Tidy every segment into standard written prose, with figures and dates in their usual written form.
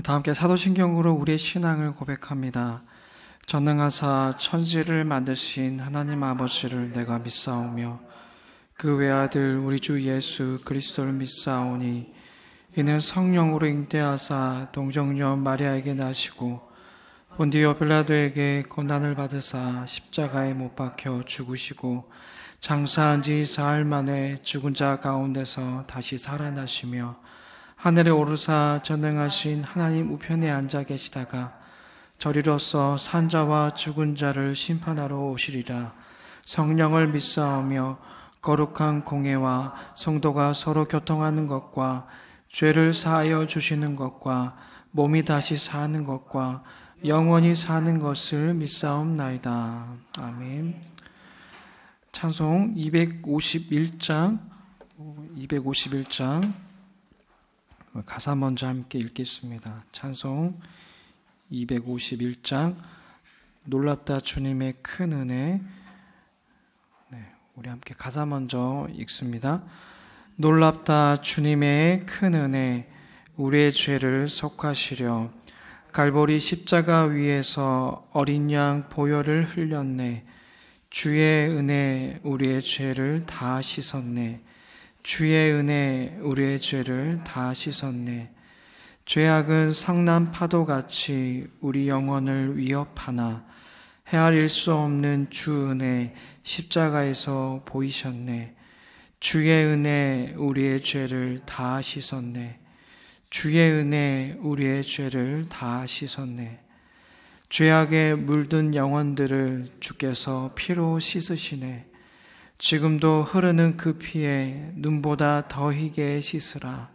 다 함께 사도신경으로 우리의 신앙을 고백합니다. 전능하사 천지를 만드신 하나님 아버지를 내가 믿사오며 그 외아들 우리 주 예수 그리스도를 믿사오니 이는 성령으로 잉태하사 동정녀 마리아에게 나시고 본디오 빌라도에게 고난을 받으사 십자가에 못 박혀 죽으시고 장사한 지 사흘 만에 죽은 자 가운데서 다시 살아나시며 하늘에 오르사 전능하신 하나님 우편에 앉아 계시다가 저리로서 산자와 죽은 자를 심판하러 오시리라. 성령을 믿사오며 거룩한 공회와 성도가 서로 교통하는 것과 죄를 사하여 주시는 것과 몸이 다시 사는 것과 영원히 사는 것을 믿사옵나이다. 아멘. 찬송 251장 가사 먼저 함께 읽겠습니다. 찬송 251장 놀랍다 주님의 큰 은혜. 우리 함께 가사 먼저 읽습니다. 놀랍다 주님의 큰 은혜, 우리의 죄를 속하시려 갈보리 십자가 위에서 어린 양 보혈을 흘렸네. 주의 은혜 우리의 죄를 다 씻었네. 주의 은혜 우리의 죄를 다 씻었네. 죄악은 성난 파도같이 우리 영혼을 위협하나 헤아릴 수 없는 주 은혜 십자가에서 보이셨네. 주의 은혜 우리의 죄를 다 씻었네. 주의 은혜 우리의 죄를 다 씻었네. 죄악에 물든 영혼들을 주께서 피로 씻으시네. 지금도 흐르는 그 피에 눈보다 더 희게 씻으라.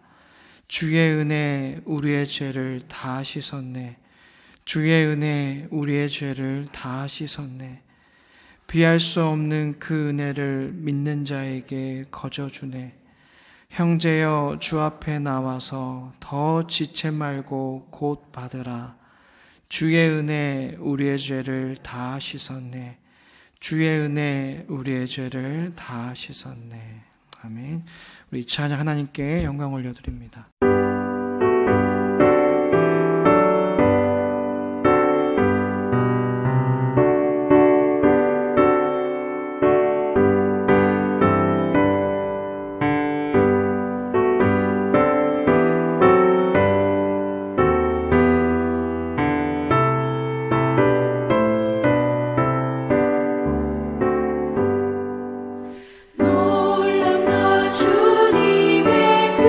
주의 은혜 우리의 죄를 다 씻었네. 주의 은혜 우리의 죄를 다 씻었네. 비할 수 없는 그 은혜를 믿는 자에게 거저주네. 형제여 주 앞에 나와서 더 지체 말고 곧 받으라. 주의 은혜 우리의 죄를 다 씻었네. 주의 은혜 우리의 죄를 다 씻었네. 아멘. 우리 찬양 하나님께 영광 올려드립니다. 놀랍다 주님의 그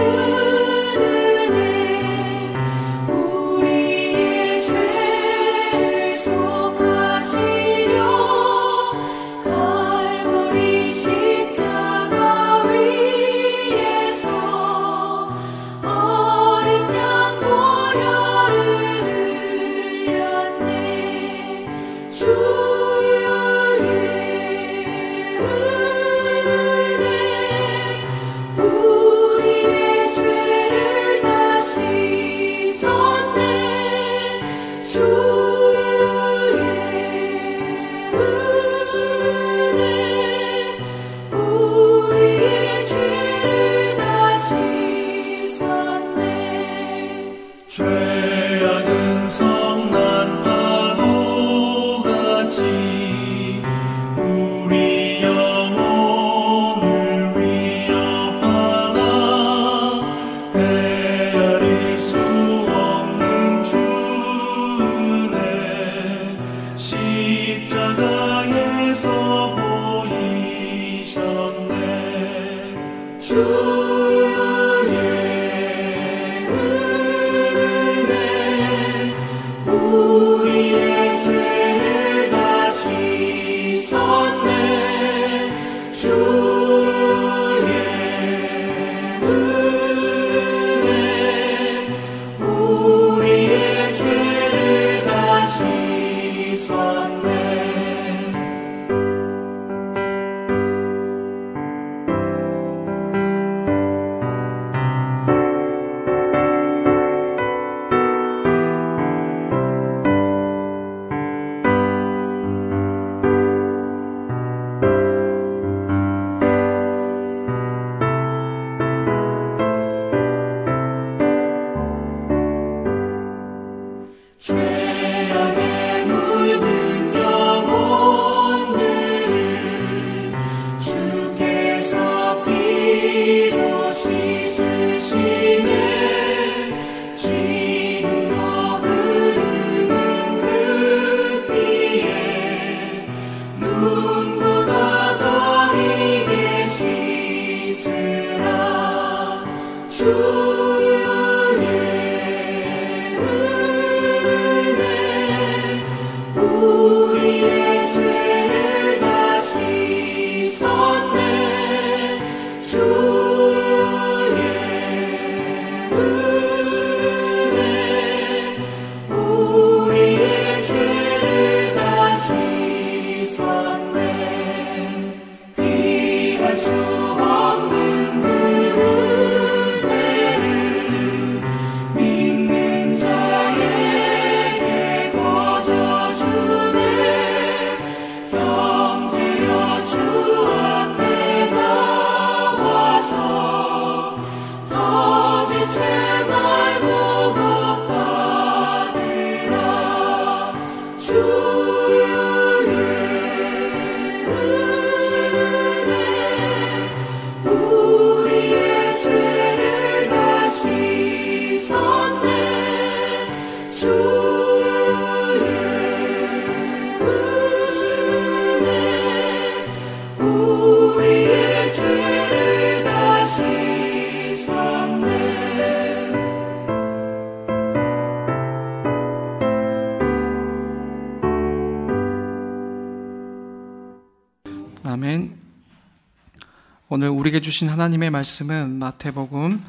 오늘 우리에게 주신 하나님의 말씀은 마태복음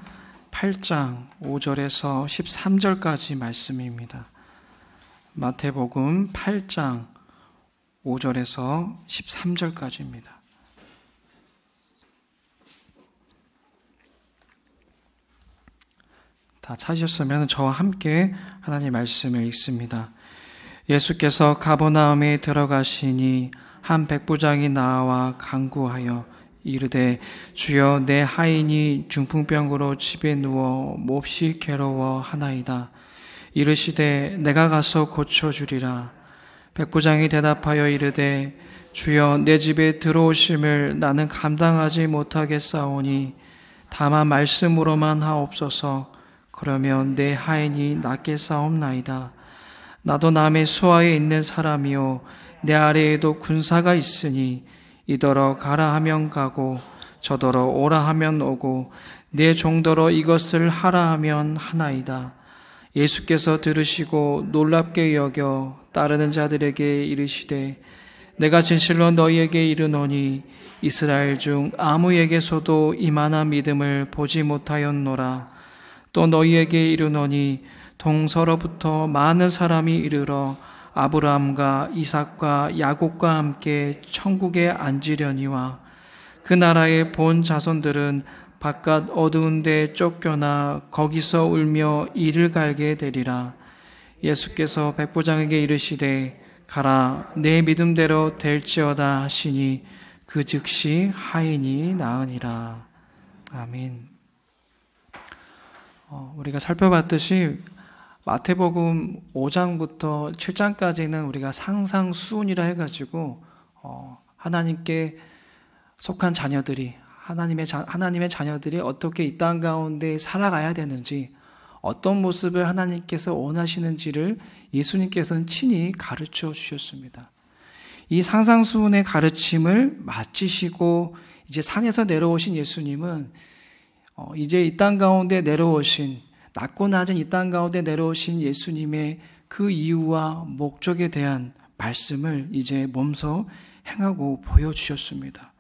8장 5절에서 13절까지 말씀입니다. 마태복음 8장 5절에서 13절까지입니다. 다 찾으셨으면 저와 함께 하나님의 말씀을 읽습니다. 예수께서 가버나움에 들어가시니 한 백부장이 나와 간구하여 이르되 주여 내 하인이 중풍병으로 집에 누워 몹시 괴로워하나이다. 이르시되 내가 가서 고쳐주리라. 백부장이 대답하여 이르되 주여 내 집에 들어오심을 나는 감당하지 못하겠사오니 다만 말씀으로만 하옵소서. 그러면 내 하인이 낫겠사옵나이다. 나도 남의 수하에 있는 사람이요 내 아래에도 군사가 있으니 이더러 가라 하면 가고 저더러 오라 하면 오고 내 종더러 이것을 하라 하면 하나이다. 예수께서 들으시고 놀랍게 여겨 따르는 자들에게 이르시되 내가 진실로 너희에게 이르노니 이스라엘 중 아무에게서도 이만한 믿음을 보지 못하였노라. 또 너희에게 이르노니 동서로부터 많은 사람이 이르러 아브라함과 이삭과 야곱과 함께 천국에 앉으려니와 그 나라의 본 자손들은 바깥 어두운 데 쫓겨나 거기서 울며 이를 갈게 되리라. 예수께서 백부장에게 이르시되 가라 내 믿음대로 될지어다 하시니 그 즉시 하인이 나으니라. 아멘. 우리가 살펴봤듯이 마태복음 5장부터 7장까지는 우리가 상상수훈이라 해가지고 하나님께 속한 자녀들이 하나님의 자녀들이 어떻게 이 땅 가운데 살아가야 되는지 어떤 모습을 하나님께서 원하시는지를 예수님께서는 친히 가르쳐 주셨습니다. 이 상상수훈의 가르침을 마치시고 이제 산에서 내려오신 예수님은 이제 이 땅 가운데 내려오신 낮고 낮은 이 땅 가운데 내려오신 예수님의 그 이유와 목적에 대한 말씀을 이제 몸소 행하고 보여주셨습니다.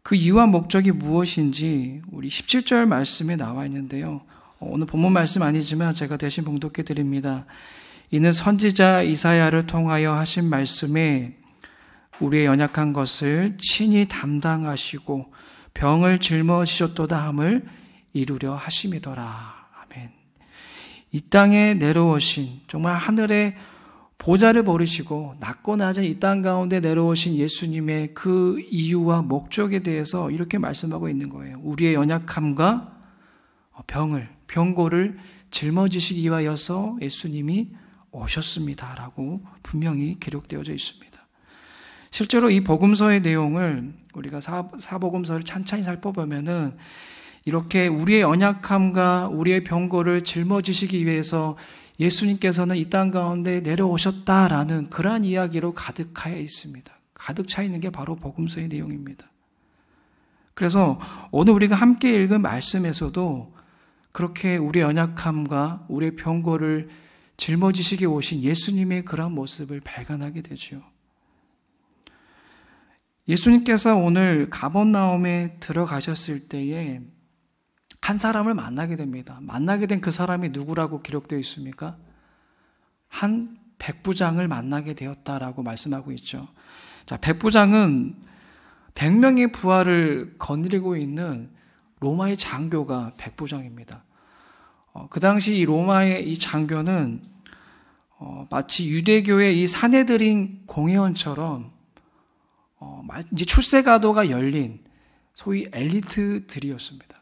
그 이유와 목적이 무엇인지 우리 17절 말씀에 나와 있는데요. 오늘 본문 말씀 아니지만 제가 대신 봉독해 드립니다. 이는 선지자 이사야를 통하여 하신 말씀에 우리의 연약한 것을 친히 담당하시고 병을 짊어지셨도다 함을 이루려 하심이더라. 이 땅에 내려오신 정말 하늘의 보좌를 버리시고 낮고 낮은 이 땅 가운데 내려오신 예수님의 그 이유와 목적에 대해서 이렇게 말씀하고 있는 거예요. 우리의 연약함과 병고를 짊어지시기 위하여서 예수님이 오셨습니다라고 분명히 기록되어져 있습니다. 실제로 이 복음서의 내용을 우리가 사복음서를 찬찬히 살펴보면은 이렇게 우리의 연약함과 우리의 병고를 짊어지시기 위해서 예수님께서는 이 땅 가운데 내려오셨다라는 그러한 이야기로 가득하여 있습니다. 가득 차 있는 게 바로 복음서의 내용입니다. 그래서 오늘 우리가 함께 읽은 말씀에서도 그렇게 우리의 연약함과 우리의 병고를 짊어지시기 오신 예수님의 그러한 모습을 발견하게 되죠. 예수님께서 오늘 가버나움에 들어가셨을 때에 한 사람을 만나게 됩니다. 만나게 된 그 사람이 누구라고 기록되어 있습니까? 한 백부장을 만나게 되었다라고 말씀하고 있죠. 자, 백부장은 100명의 부하를 거느리고 있는 로마의 장교가 백부장입니다. 그 당시 이 로마의 이 장교는 마치 유대교의 이 사내들인 공회원처럼 이제 출세가도가 열린 소위 엘리트들이었습니다.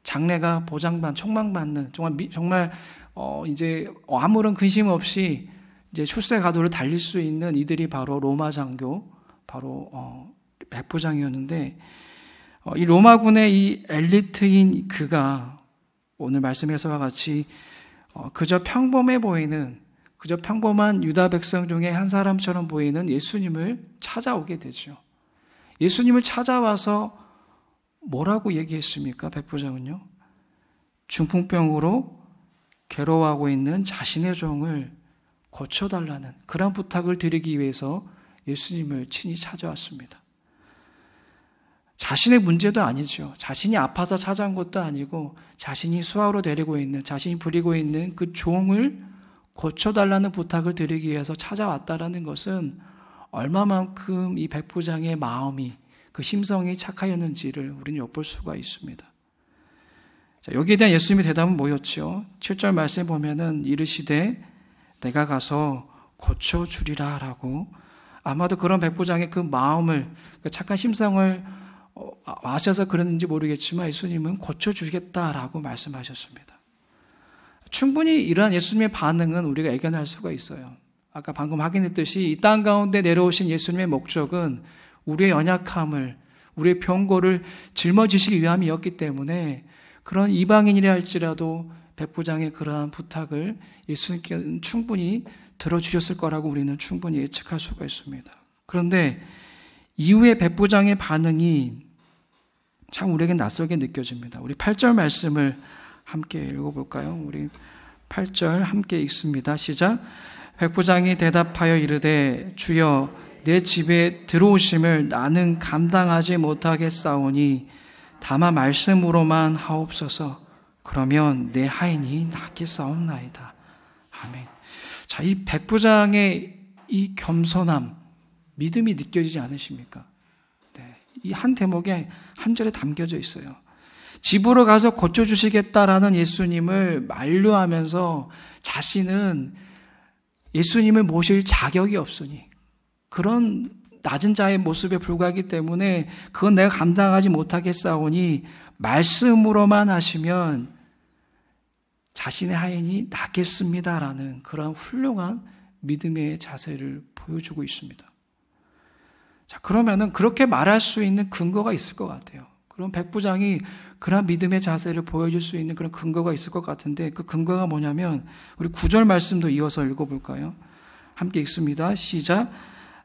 장래가 보장받는, 촉망받는, 정말 이제 아무런 근심 없이 이제 출세가도를 달릴 수 있는 이들이 바로 로마 장교, 바로 백부장이었는데, 이 로마군의 이 엘리트인 그가 오늘 말씀에서와 같이 그저 평범해 보이는, 그저 평범한 유다 백성 중에 한 사람처럼 보이는 예수님을 찾아오게 되죠. 예수님을 찾아와서 뭐라고 얘기했습니까? 백부장은요. 중풍병으로 괴로워하고 있는 자신의 종을 고쳐달라는 그런 부탁을 드리기 위해서 예수님을 친히 찾아왔습니다. 자신의 문제도 아니죠. 자신이 아파서 찾아온 것도 아니고 자신이 수하로 데리고 있는, 자신이 부리고 있는 그 종을 고쳐달라는 부탁을 드리기 위해서 찾아왔다라는 것은 얼마만큼 이 백부장의 마음이, 그 심성이 착하였는지를 우리는 엿볼 수가 있습니다. 자, 여기에 대한 예수님의 대답은 뭐였죠? 7절 말씀에 보면은 이르시되 내가 가서 고쳐주리라 라고, 아마도 그런 백부장의 그 마음을, 그 착한 심성을 아셔서 그랬는지 모르겠지만 예수님은 고쳐주겠다라고 말씀하셨습니다. 충분히 이러한 예수님의 반응은 우리가 예견할 수가 있어요. 아까 방금 확인했듯이 이 땅 가운데 내려오신 예수님의 목적은 우리의 연약함을, 우리의 병고를 짊어지시기 위함이었기 때문에 그런 이방인이라 할지라도 백부장의 그러한 부탁을 예수님께는 충분히 들어주셨을 거라고 우리는 충분히 예측할 수가 있습니다. 그런데 이후에 백부장의 반응이 참 우리에게 낯설게 느껴집니다. 우리 8절 말씀을 함께 읽어볼까요? 우리 8절 함께 읽습니다. 시작. 백부장이 대답하여 이르되 주여 내 집에 들어오심을 나는 감당하지 못하겠사오니 다만 말씀으로만 하옵소서. 그러면 내 하인이 낫겠사옵나이다. 아멘. 자, 이 백부장의 이 겸손함, 믿음이 느껴지지 않으십니까? 네, 이 한 대목에 한 절에 담겨져 있어요. 집으로 가서 고쳐주시겠다라는 예수님을 만류하면서 자신은 예수님을 모실 자격이 없으니, 그런 낮은 자의 모습에 불과하기 때문에 그건 내가 감당하지 못하겠사오니 말씀으로만 하시면 자신의 하인이 낫겠습니다라는 그런 훌륭한 믿음의 자세를 보여주고 있습니다. 자, 그러면은 그렇게 말할 수 있는 근거가 있을 것 같아요. 그럼 백부장이 그런 믿음의 자세를 보여줄 수 있는 그런 근거가 있을 것 같은데, 그 근거가 뭐냐면 우리 9절 말씀도 이어서 읽어볼까요? 함께 읽습니다. 시작.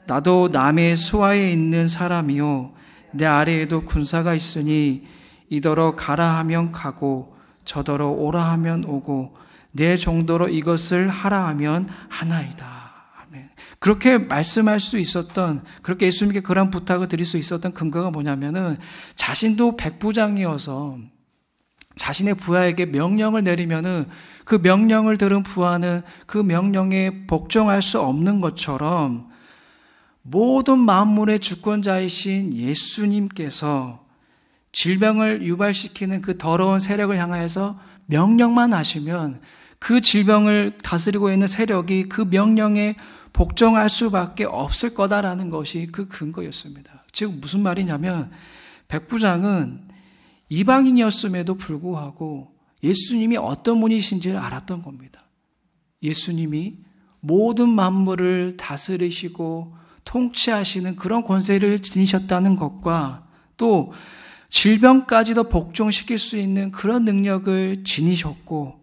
나도 남의 수하에 있는 사람이요 내 아래에도 군사가 있으니 이더러 가라 하면 가고 저더러 오라 하면 오고 내 정도로 이것을 하라 하면 하나이다. 아멘. 그렇게 말씀할 수 있었던, 그렇게 예수님께 그런 부탁을 드릴 수 있었던 근거가 뭐냐면은 자신도 백부장이어서 자신의 부하에게 명령을 내리면은 그 명령을 들은 부하는 그 명령에 복종할 수 없는 것처럼 모든 만물의 주권자이신 예수님께서 질병을 유발시키는 그 더러운 세력을 향하여서 명령만 하시면 그 질병을 다스리고 있는 세력이 그 명령에 복종할 수밖에 없을 거다라는 것이 그 근거였습니다. 즉 무슨 말이냐면 백부장은 이방인이었음에도 불구하고 예수님이 어떤 분이신지를 알았던 겁니다. 예수님이 모든 만물을 다스리시고 통치하시는 그런 권세를 지니셨다는 것과 또 질병까지도 복종시킬 수 있는 그런 능력을 지니셨고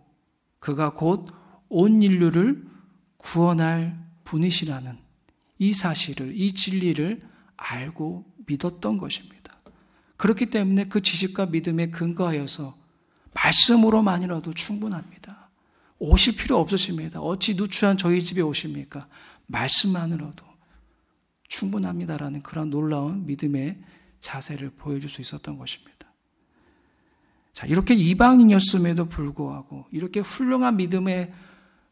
그가 곧 온 인류를 구원할 분이시라는 이 사실을, 이 진리를 알고 믿었던 것입니다. 그렇기 때문에 그 지식과 믿음에 근거하여서 말씀으로만이라도 충분합니다. 오실 필요 없으십니다. 어찌 누추한 저희 집에 오십니까? 말씀만으로도 충분합니다라는 그런 놀라운 믿음의 자세를 보여줄 수 있었던 것입니다. 자, 이렇게 이방인이었음에도 불구하고 이렇게 훌륭한 믿음의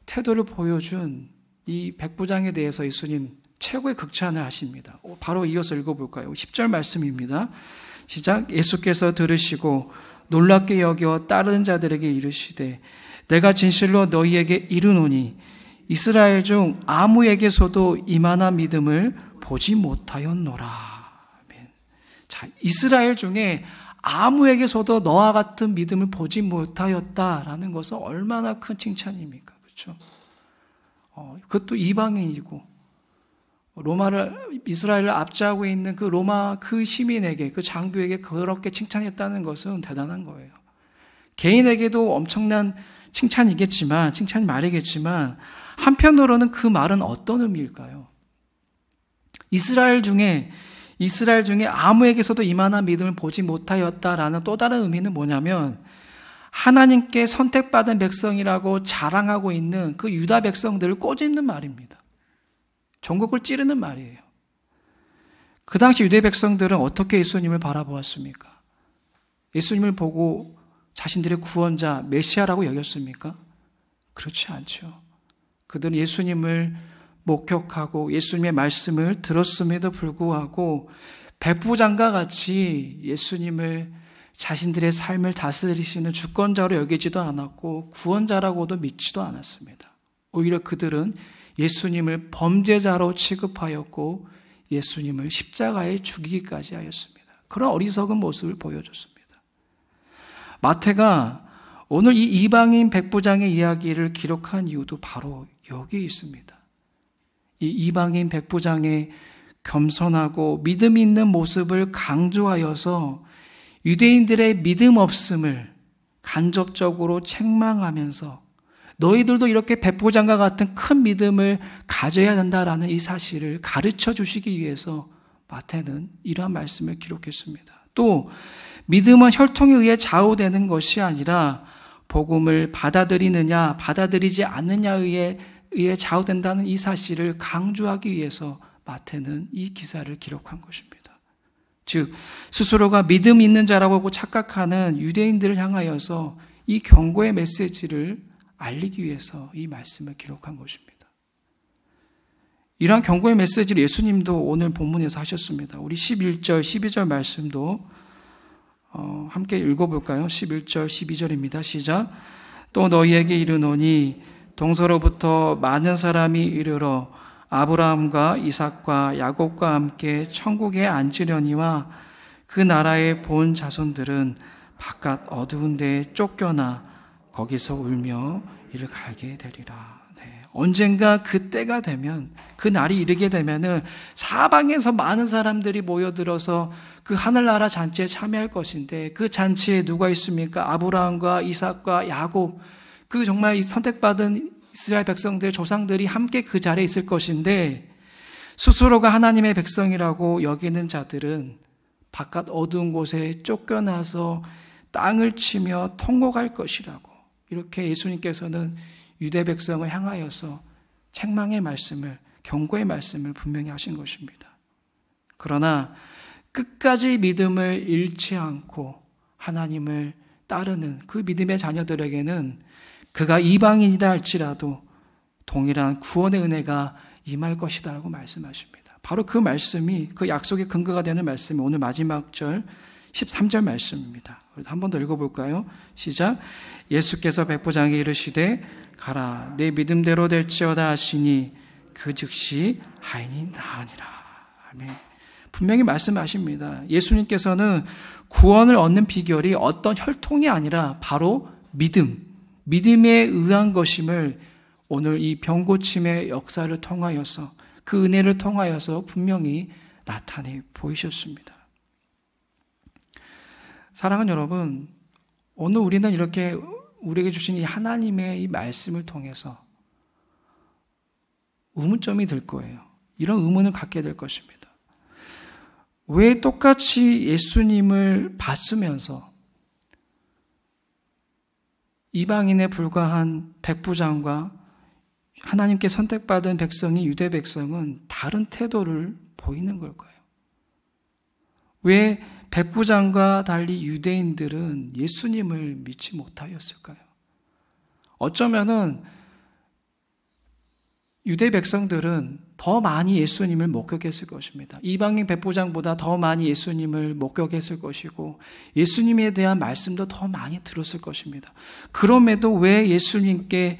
태도를 보여준 이 백부장에 대해서 예수님 최고의 극찬을 하십니다. 바로 이어서 읽어볼까요? 10절 말씀입니다. 시작. 예수께서 들으시고 놀랍게 여겨 따르는 자들에게 이르시되 내가 진실로 너희에게 이르노니 이스라엘 중 아무에게서도 이만한 믿음을 보지 못하였노라. 아멘. 자, 이스라엘 중에 아무에게서도 너와 같은 믿음을 보지 못하였다라는 것은 얼마나 큰 칭찬입니까? 그렇죠? 그것도 이방인이고 이스라엘을 압제하고 있는 그 로마 그 시민에게, 그 장교에게 그렇게 칭찬했다는 것은 대단한 거예요. 개인에게도 엄청난 칭찬이 말이겠지만 한편으로는 그 말은 어떤 의미일까요? 이스라엘 중에 아무에게서도 이만한 믿음을 보지 못하였다라는 또 다른 의미는 뭐냐면 하나님께 선택받은 백성이라고 자랑하고 있는 그 유다 백성들을 꼬집는 말입니다. 전국을 찌르는 말이에요. 그 당시 유대 백성들은 어떻게 예수님을 바라보았습니까? 예수님을 보고 자신들의 구원자, 메시아라고 여겼습니까? 그렇지 않죠. 그들은 예수님을 목격하고 예수님의 말씀을 들었음에도 불구하고 백부장과 같이 예수님을 자신들의 삶을 다스리시는 주권자로 여기지도 않았고 구원자라고도 믿지도 않았습니다. 오히려 그들은 예수님을 범죄자로 취급하였고 예수님을 십자가에 죽이기까지 하였습니다. 그런 어리석은 모습을 보여줬습니다. 마태가 오늘 이 이방인 백부장의 이야기를 기록한 이유도 바로 여기에 있습니다. 이 이방인 백부장의 겸손하고 믿음 있는 모습을 강조하여서 유대인들의 믿음 없음을 간접적으로 책망하면서 너희들도 이렇게 백부장과 같은 큰 믿음을 가져야 된다라는 이 사실을 가르쳐 주시기 위해서 마태는 이러한 말씀을 기록했습니다. 또 믿음은 혈통에 의해 좌우되는 것이 아니라 복음을 받아들이느냐 받아들이지 않느냐에 의해 좌우된다는 이 사실을 강조하기 위해서 마태는 이 기사를 기록한 것입니다. 즉 스스로가 믿음 있는 자라고 착각하는 유대인들을 향하여서 이 경고의 메시지를 알리기 위해서 이 말씀을 기록한 것입니다. 이러한 경고의 메시지를 예수님도 오늘 본문에서 하셨습니다. 우리 11절, 12절 말씀도 함께 읽어볼까요? 11절, 12절입니다. 시작. 또 너희에게 이르노니 동서로부터 많은 사람이 이르러 아브라함과 이삭과 야곱과 함께 천국에 앉으려니와 그 나라의 본 자손들은 바깥 어두운 데에 쫓겨나 거기서 울며 이를 갈게 되리라. 네. 언젠가 그 때가 되면 그 날이 이르게 되면은 사방에서 많은 사람들이 모여들어서 그 하늘나라 잔치에 참여할 것인데 그 잔치에 누가 있습니까? 아브라함과 이삭과 야곱, 그 정말 이 선택받은 이스라엘 백성들의 조상들이 함께 그 자리에 있을 것인데 스스로가 하나님의 백성이라고 여기는 자들은 바깥 어두운 곳에 쫓겨나서 땅을 치며 통곡할 것이라고 이렇게 예수님께서는 유대 백성을 향하여서 책망의 말씀을, 경고의 말씀을 분명히 하신 것입니다. 그러나 끝까지 믿음을 잃지 않고 하나님을 따르는 그 믿음의 자녀들에게는 그가 이방인이다 할지라도 동일한 구원의 은혜가 임할 것이다라고 말씀하십니다. 바로 그 말씀이 그 약속의 근거가 되는 말씀이 오늘 마지막 절 13절 말씀입니다. 한 번 더 읽어볼까요? 시작. 예수께서 백부장에게 이르시되 가라 내 믿음대로 될지어다 하시니 그 즉시 하인이 나으니라. 아멘. 분명히 말씀하십니다. 예수님께서는 구원을 얻는 비결이 어떤 혈통이 아니라 바로 믿음에 의한 것임을 오늘 이 병고침의 역사를 통하여서 그 은혜를 통하여서 분명히 나타내 보이셨습니다. 사랑하는 여러분, 오늘 우리는 이렇게 우리에게 주신 이 하나님의 이 말씀을 통해서 의문점이 들 거예요. 이런 의문을 갖게 될 것입니다. 왜 똑같이 예수님을 봤으면서 이방인에 불과한 백부장과 하나님께 선택받은 백성인 유대 백성은 다른 태도를 보이는 걸까요? 왜 백부장과 달리 유대인들은 예수님을 믿지 못하였을까요? 어쩌면은 유대 백성들은 더 많이 예수님을 목격했을 것입니다. 이방인 백부장보다 더 많이 예수님을 목격했을 것이고 예수님에 대한 말씀도 더 많이 들었을 것입니다. 그럼에도 왜 예수님께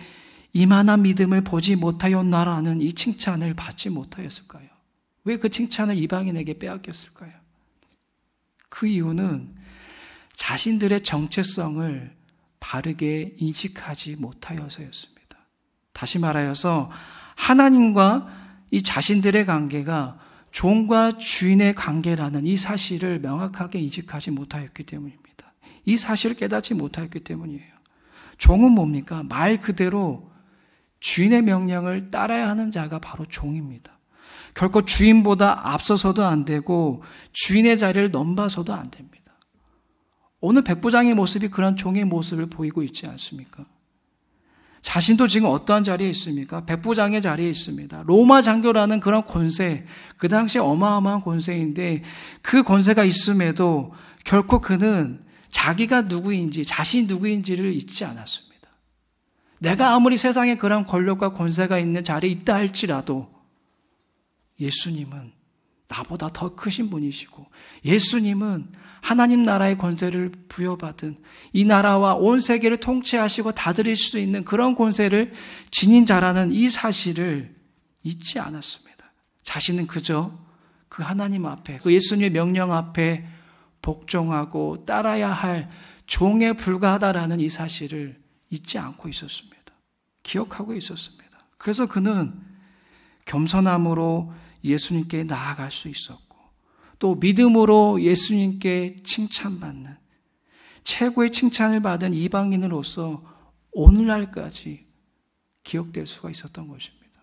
이만한 믿음을 보지 못하였나라는 이 칭찬을 받지 못하였을까요? 왜 그 칭찬을 이방인에게 빼앗겼을까요? 그 이유는 자신들의 정체성을 바르게 인식하지 못하여서였습니다. 다시 말하여서 하나님과 이 자신들의 관계가 종과 주인의 관계라는 이 사실을 명확하게 인식하지 못하였기 때문입니다. 이 사실을 깨닫지 못하였기 때문이에요. 종은 뭡니까? 말 그대로 주인의 명령을 따라야 하는 자가 바로 종입니다. 결코 주인보다 앞서서도 안 되고 주인의 자리를 넘봐서도 안 됩니다. 오늘 백부장의 모습이 그런 종의 모습을 보이고 있지 않습니까? 자신도 지금 어떠한 자리에 있습니까? 백부장의 자리에 있습니다. 로마 장교라는 그런 권세, 그 당시에 어마어마한 권세인데 그 권세가 있음에도 결코 그는 자기가 누구인지, 자신이 누구인지를 잊지 않았습니다. 내가 아무리 세상에 그런 권력과 권세가 있는 자리에 있다 할지라도 예수님은 나보다 더 크신 분이시고, 예수님은 하나님 나라의 권세를 부여받은, 이 나라와 온 세계를 통치하시고 다스릴 수 있는 그런 권세를 지닌 자라는 이 사실을 잊지 않았습니다. 자신은 그저 그 하나님 앞에, 그 예수님의 명령 앞에 복종하고 따라야 할 종에 불과하다라는 이 사실을 잊지 않고 있었습니다. 기억하고 있었습니다. 그래서 그는 겸손함으로 예수님께 나아갈 수 있었고, 또 믿음으로 예수님께 칭찬받는, 최고의 칭찬을 받은 이방인으로서 오늘날까지 기억될 수가 있었던 것입니다.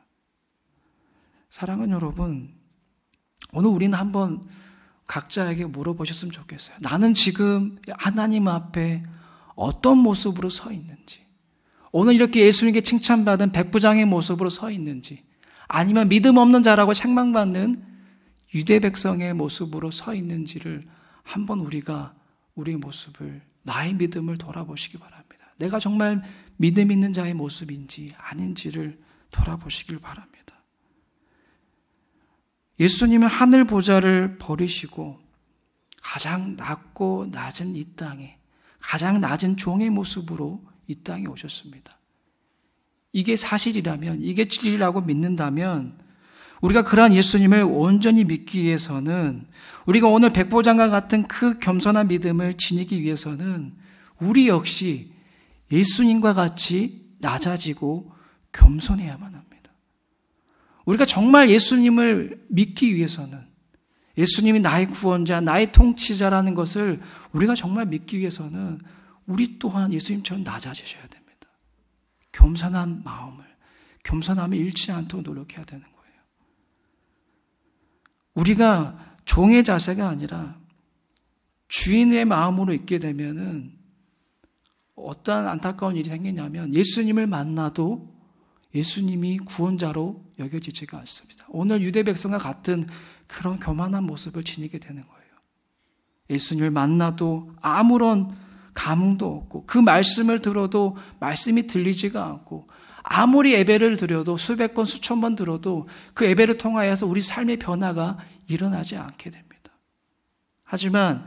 사랑하는 여러분, 오늘 우리는 한번 각자에게 물어보셨으면 좋겠어요. 나는 지금 하나님 앞에 어떤 모습으로 서 있는지, 오늘 이렇게 예수님께 칭찬받은 백부장의 모습으로 서 있는지, 아니면 믿음 없는 자라고 책망받는 유대 백성의 모습으로 서 있는지를 한번 우리가 우리의 모습을, 나의 믿음을 돌아보시기 바랍니다. 내가 정말 믿음 있는 자의 모습인지 아닌지를 돌아보시길 바랍니다. 예수님은 하늘 보좌를 버리시고 가장 낮고 낮은 이 땅에, 가장 낮은 종의 모습으로 이 땅에 오셨습니다. 이게 사실이라면, 이게 진리라고 믿는다면 우리가 그러한 예수님을 온전히 믿기 위해서는, 우리가 오늘 백보장과 같은 그 겸손한 믿음을 지니기 위해서는 우리 역시 예수님과 같이 낮아지고 겸손해야만 합니다. 우리가 정말 예수님을 믿기 위해서는, 예수님이 나의 구원자, 나의 통치자라는 것을 우리가 정말 믿기 위해서는 우리 또한 예수님처럼 낮아지셔야 됩니다. 겸손한 마음을, 겸손함을 잃지 않도록 노력해야 되는 거예요. 우리가 종의 자세가 아니라 주인의 마음으로 있게 되면은 어떠한 안타까운 일이 생기냐면, 예수님을 만나도 예수님이 구원자로 여겨지지가 않습니다. 오늘 유대 백성과 같은 그런 교만한 모습을 지니게 되는 거예요. 예수님을 만나도 아무런 감흥도 없고, 그 말씀을 들어도 말씀이 들리지가 않고, 아무리 예배를 드려도 수백 번 수천 번 들어도 그 예배를 통하여서 우리 삶의 변화가 일어나지 않게 됩니다. 하지만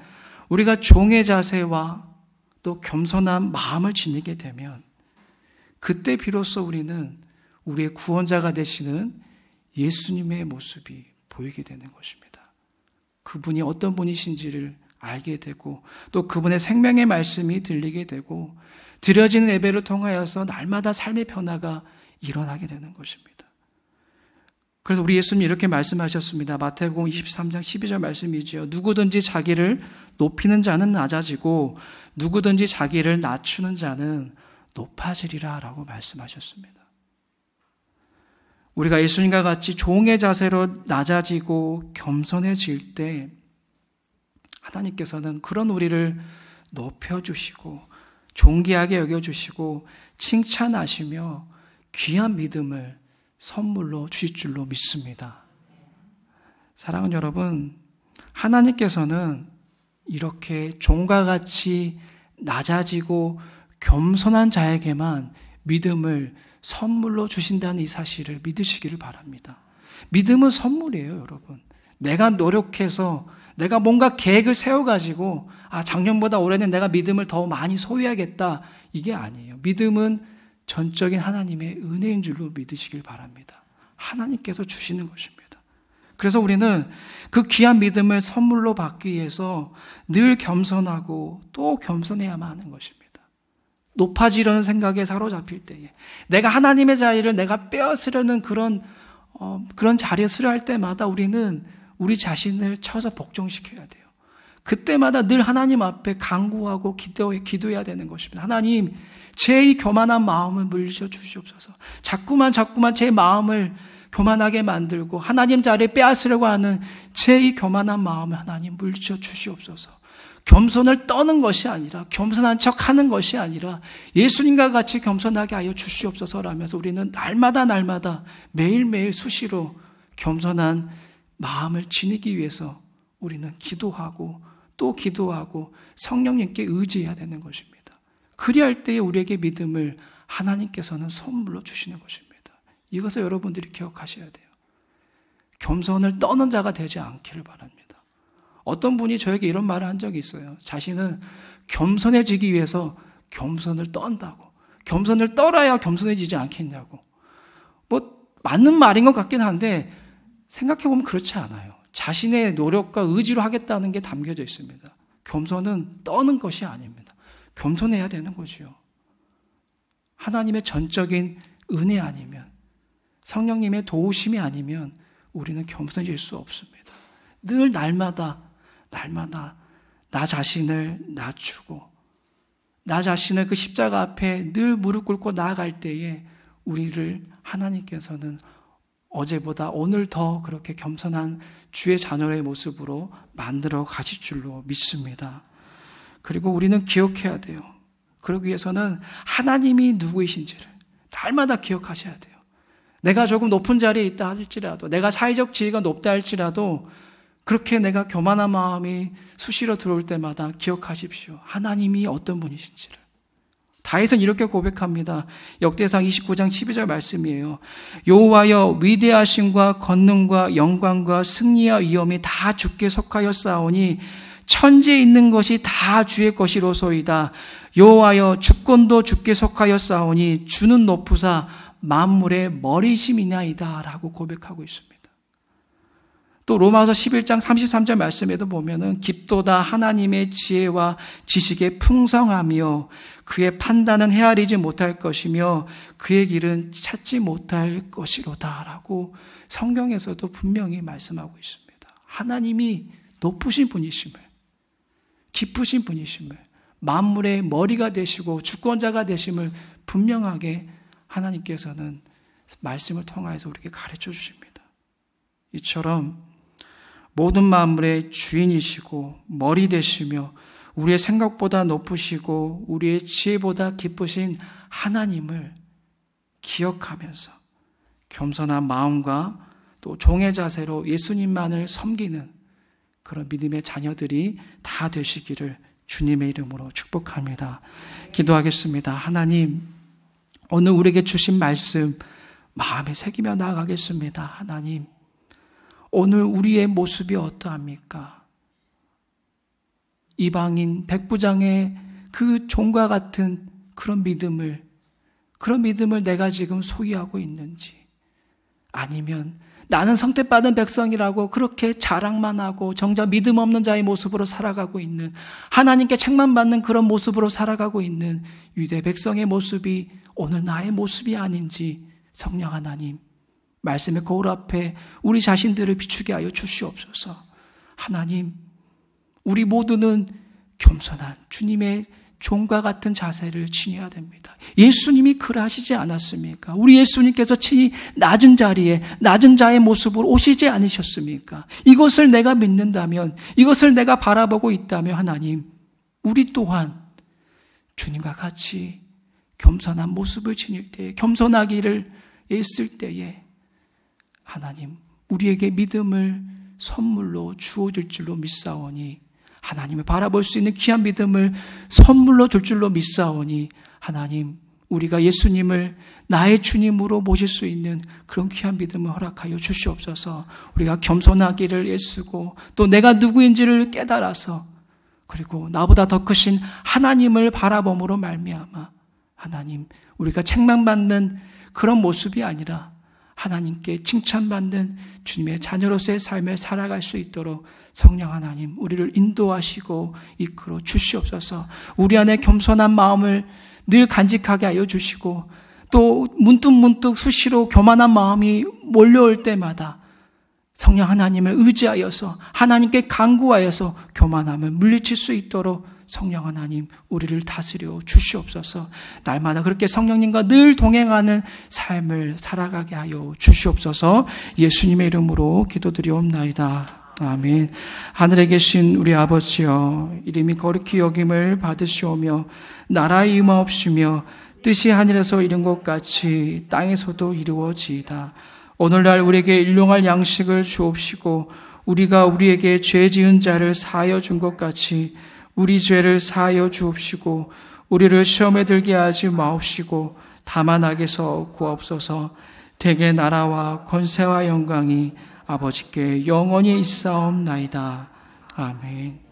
우리가 종의 자세와 또 겸손한 마음을 지니게 되면 그때 비로소 우리는 우리의 구원자가 되시는 예수님의 모습이 보이게 되는 것입니다. 그분이 어떤 분이신지를 알게 되고, 또 그분의 생명의 말씀이 들리게 되고, 드려지는 예배를 통하여서 날마다 삶의 변화가 일어나게 되는 것입니다. 그래서 우리 예수님이 이렇게 말씀하셨습니다. 마태복음 23장 12절 말씀이지요. 누구든지 자기를 높이는 자는 낮아지고 누구든지 자기를 낮추는 자는 높아지리라 라고 말씀하셨습니다. 우리가 예수님과 같이 종의 자세로 낮아지고 겸손해질 때 하나님께서는 그런 우리를 높여주시고 존귀하게 여겨주시고 칭찬하시며 귀한 믿음을 선물로 주실 줄로 믿습니다. 사랑하는 여러분, 하나님께서는 이렇게 종과 같이 낮아지고 겸손한 자에게만 믿음을 선물로 주신다는 이 사실을 믿으시기를 바랍니다. 믿음은 선물이에요, 여러분. 내가 노력해서 내가 뭔가 계획을 세워가지고 작년보다 올해는 내가 믿음을 더 많이 소유하겠다, 이게 아니에요. 믿음은 전적인 하나님의 은혜인 줄로 믿으시길 바랍니다. 하나님께서 주시는 것입니다. 그래서 우리는 그 귀한 믿음을 선물로 받기 위해서 늘 겸손하고 또 겸손해야만 하는 것입니다. 높아지려는 생각에 사로잡힐 때에, 내가 하나님의 자리를 내가 빼앗으려는 그런 자리에 서려할 때마다 우리는 우리 자신을 쳐서 복종시켜야 돼요. 그때마다 늘 하나님 앞에 간구하고 기도해야 되는 것입니다. 하나님, 제 이 교만한 마음을 물리쳐 주시옵소서. 자꾸만 제 마음을 교만하게 만들고 하나님 자리에 빼앗으려고 하는 제 이 교만한 마음을 하나님 물리쳐 주시옵소서. 겸손을 떠는 것이 아니라, 겸손한 척 하는 것이 아니라 예수님과 같이 겸손하게 하여 주시옵소서라면서 우리는 날마다 매일매일 수시로 겸손한 마음을 지니기 위해서 우리는 기도하고 또 기도하고 성령님께 의지해야 되는 것입니다. 그리할 때에 우리에게 믿음을 하나님께서는 선물로 주시는 것입니다. 이것을 여러분들이 기억하셔야 돼요. 겸손을 떠는 자가 되지 않기를 바랍니다. 어떤 분이 저에게 이런 말을 한 적이 있어요. 자신은 겸손해지기 위해서 겸손을 떤다고. 겸손을 떨어야 겸손해지지 않겠냐고. 뭐 맞는 말인 것 같긴 한데 생각해보면 그렇지 않아요. 자신의 노력과 의지로 하겠다는 게 담겨져 있습니다. 겸손은 떠는 것이 아닙니다. 겸손해야 되는 거죠. 하나님의 전적인 은혜 아니면, 성령님의 도우심이 아니면 우리는 겸손해질 수 없습니다. 늘 날마다 나 자신을 낮추고 나 자신을 그 십자가 앞에 늘 무릎 꿇고 나아갈 때에 우리를 하나님께서는 어제보다 오늘 더 그렇게 겸손한 주의 자녀의 모습으로 만들어 가실 줄로 믿습니다. 그리고 우리는 기억해야 돼요. 그러기 위해서는 하나님이 누구이신지를 날마다 기억하셔야 돼요. 내가 조금 높은 자리에 있다 할지라도, 내가 사회적 지위가 높다 할지라도 그렇게 내가 교만한 마음이 수시로 들어올 때마다 기억하십시오. 하나님이 어떤 분이신지를. 다윗은 이렇게 고백합니다. 역대상 29장 12절 말씀이에요. 여호와여, 위대하심과 권능과 영광과 승리와 위엄이 다 주께 속하였사오니 천지에 있는 것이 다 주의 것이로소이다. 여호와여, 주권도 주께 속하였사오니 주는 높으사 만물의 머리심이나이다 라고 고백하고 있습니다. 또 로마서 11장 33절 말씀에도 보면은 깊도다 하나님의 지혜와 지식의 풍성하며 그의 판단은 헤아리지 못할 것이며 그의 길은 찾지 못할 것이로다 라고 성경에서도 분명히 말씀하고 있습니다. 하나님이 높으신 분이심을, 깊으신 분이심을, 만물의 머리가 되시고 주권자가 되심을 분명하게 하나님께서는 말씀을 통하여서 우리에게 가르쳐 주십니다. 이처럼 모든 만물의 주인이시고 머리 되시며 우리의 생각보다 높으시고 우리의 지혜보다 깊으신 하나님을 기억하면서 겸손한 마음과 또 종의 자세로 예수님만을 섬기는 그런 믿음의 자녀들이 다 되시기를 주님의 이름으로 축복합니다. 기도하겠습니다. 하나님, 오늘 우리에게 주신 말씀 마음에 새기며 나아가겠습니다. 하나님, 오늘 우리의 모습이 어떠합니까? 이방인 백부장의 그 종과 같은 그런 믿음을 내가 지금 소유하고 있는지, 아니면 나는 선택받은 백성이라고 그렇게 자랑만 하고 정작 믿음 없는 자의 모습으로 살아가고 있는, 하나님께 책만 받는 그런 모습으로 살아가고 있는 유대 백성의 모습이 오늘 나의 모습이 아닌지 성령 하나님, 말씀의 거울 앞에 우리 자신들을 비추게 하여 주시옵소서. 하나님, 우리 모두는 겸손한 주님의 종과 같은 자세를 지녀야 됩니다. 예수님이 그러하시지 않았습니까? 우리 예수님께서 친히 낮은 자리에 낮은 자의 모습으로 오시지 않으셨습니까? 이것을 내가 믿는다면, 이것을 내가 바라보고 있다면 하나님, 우리 또한 주님과 같이 겸손한 모습을 지닐 때에, 겸손하기를 애쓸 때에 하나님, 우리에게 믿음을 선물로 주어질 줄로 믿사오니, 하나님을 바라볼 수 있는 귀한 믿음을 선물로 줄 줄로 믿사오니, 하나님, 우리가 예수님을 나의 주님으로 모실 수 있는 그런 귀한 믿음을 허락하여 주시옵소서. 우리가 겸손하기를 애쓰고 또 내가 누구인지를 깨달아서, 그리고 나보다 더 크신 하나님을 바라봄으로 말미암아 하나님, 우리가 책망받는 그런 모습이 아니라 하나님께 칭찬받는 주님의 자녀로서의 삶을 살아갈 수 있도록 성령 하나님, 우리를 인도하시고 이끌어 주시옵소서. 우리 안에 겸손한 마음을 늘 간직하게 하여 주시고, 또 문득문득 수시로 교만한 마음이 몰려올 때마다 성령 하나님을 의지하여서 하나님께 간구하여서 교만함을 물리칠 수 있도록 성령 하나님, 우리를 다스려 주시옵소서. 날마다 그렇게 성령님과 늘 동행하는 삶을 살아가게 하여 주시옵소서. 예수님의 이름으로 기도드리옵나이다. 아멘. 하늘에 계신 우리 아버지여, 이름이 거룩히 여김을 받으시오며 나라의 임하옵시며 뜻이 하늘에서 이룬 것 같이 땅에서도 이루어지이다. 오늘날 우리에게 일용할 양식을 주옵시고 우리가 우리에게 죄 지은 자를 사하여 준 것 같이 우리 죄를 사하여 주옵시고 우리를 시험에 들게 하지 마옵시고 다만 악에서 구하옵소서. 대개 나라와 권세와 영광이 아버지께 영원히 있사옵나이다. 아멘.